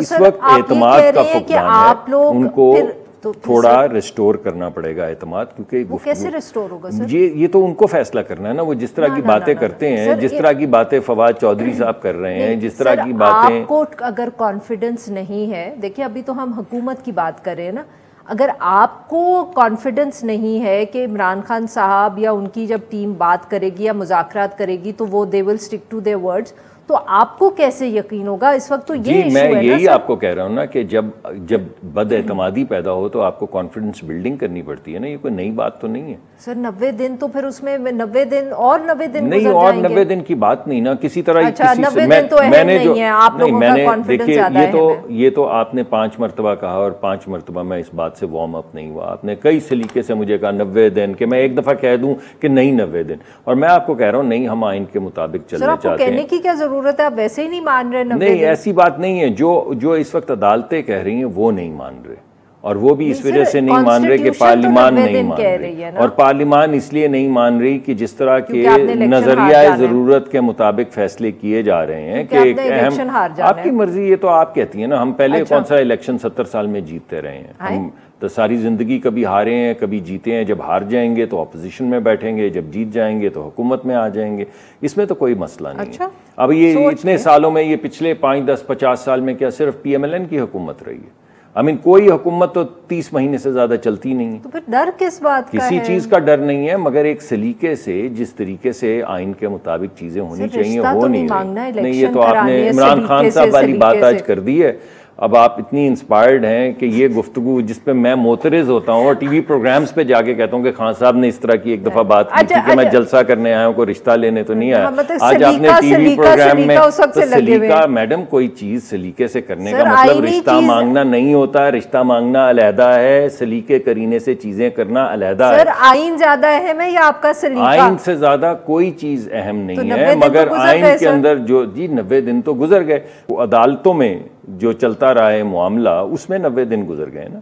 इस वक्त एतमाद का फुकदान है, उनको तो थोड़ा रिस्टोर करना पड़ेगा एतमाद, क्योंकि वो कैसे रिस्टोर होगा सर? ये तो उनको फैसला करना है ना। वो जिस तरह की बातें करते हैं, जिस तरह की बातें फवाद चौधरी साहब कर रहे हैं, जिस तरह की बातें, आपको अगर कॉन्फिडेंस नहीं है, देखिए अभी तो हम हुकूमत की बात कर रहे हैं ना, अगर आपको कॉन्फिडेंस नहीं है कि इमरान खान साहब या उनकी जब टीम बात करेगी या मुज़ाकरात करेगी तो वो they will stick to their words, तो आपको कैसे यकीन होगा? इस वक्त तो ये मैं यही आपको कह रहा हूँ ना कि जब बदएतमादी पैदा हो तो आपको कॉन्फिडेंस बिल्डिंग करनी पड़ती है ना। ये कोई नई बात तो नहीं है सर। 90 दिन तो फिर उसमें 90 दिन और 90 दिन नहीं, और 90 दिन की बात नहीं ना किसी तरह। अच्छा, 90 दिन तो मैंने जो है, आप लोगों का कॉन्फिडेंस ज्यादा है। ये तो आपने 5 मरतबा कहा और 5 मरतबा मैं इस बात से वार्म अप नहीं हुआ। आपने कई सलीके से मुझे कहा 90 दिन, कि मैं एक दफा कह दूं कि नहीं 90 दिन, और मैं आपको कह रहा हूँ नहीं, हम आइन के मुताबिक चलना चाहते हैं। कहने की क्या जरूरत है, आप वैसे ही नहीं मान रहे। नहीं, ऐसी बात नहीं है। जो इस वक्त अदालतें कह रही हैं वो नहीं मान रहे, और वो भी इस वजह से नहीं मान रहे कि पार्लियामान नहीं मान रही, और पार्लियामान इसलिए नहीं मान रही कि जिस तरह के नजरिया ज़रूरत के मुताबिक फैसले किए जा रहे हैं कि एक अहम, आपकी मर्जी, ये तो आप कहती हैं ना। हम पहले कौन सा इलेक्शन 70 साल में जीतते रहे हैं? हम तो सारी जिंदगी कभी हारे हैं कभी जीते हैं। जब हार जाएंगे तो अपोजिशन में बैठेंगे, जब जीत जाएंगे तो हुकूमत में आ जाएंगे। इसमें तो कोई मसला नहीं है। अब ये इतने सालों में, ये पिछले 5, 10, 50 साल में क्या सिर्फ PMLN की हुकूमत रही है? कोई हुकूमत तो 30 महीने से ज्यादा चलती नहीं है। तो फिर डर किस बात का है? किसी चीज का डर नहीं है, मगर एक सलीके से, जिस तरीके से आइन के मुताबिक चीजें होनी चाहिए वो नहीं रही। ये तो आपने इमरान खान साहब वाली बात आज कर दी है। अब आप इतनी इंस्पायर्ड हैं कि ये गुफ्तगू जिस पे मैं मोतरज़ होता हूँ और टीवी प्रोग्राम्स पे जाके कहता हूँ कि खान साहब ने इस तरह की एक दफा बात की थी कि मैं जलसा करने आया हूँ, कोई रिश्ता लेने तो नहीं आया। आज आपने टीवी प्रोग्राम में तो सलीका, मैडम कोई चीज सलीके से करने का मतलब रिश्ता मांगना नहीं होता। रिश्ता मांगना अलहदा है, सलीके करीने से चीजें करना अलहदा है। आइन ज्यादा अहम है या आपका सलीका? आइन से ज्यादा कोई चीज अहम नहीं है, मगर आइन के अंदर जो 90 दिन तो गुजर गए। अदालतों में जो चलता रहा है मामला, उसमें 90 दिन गुजर गए ना।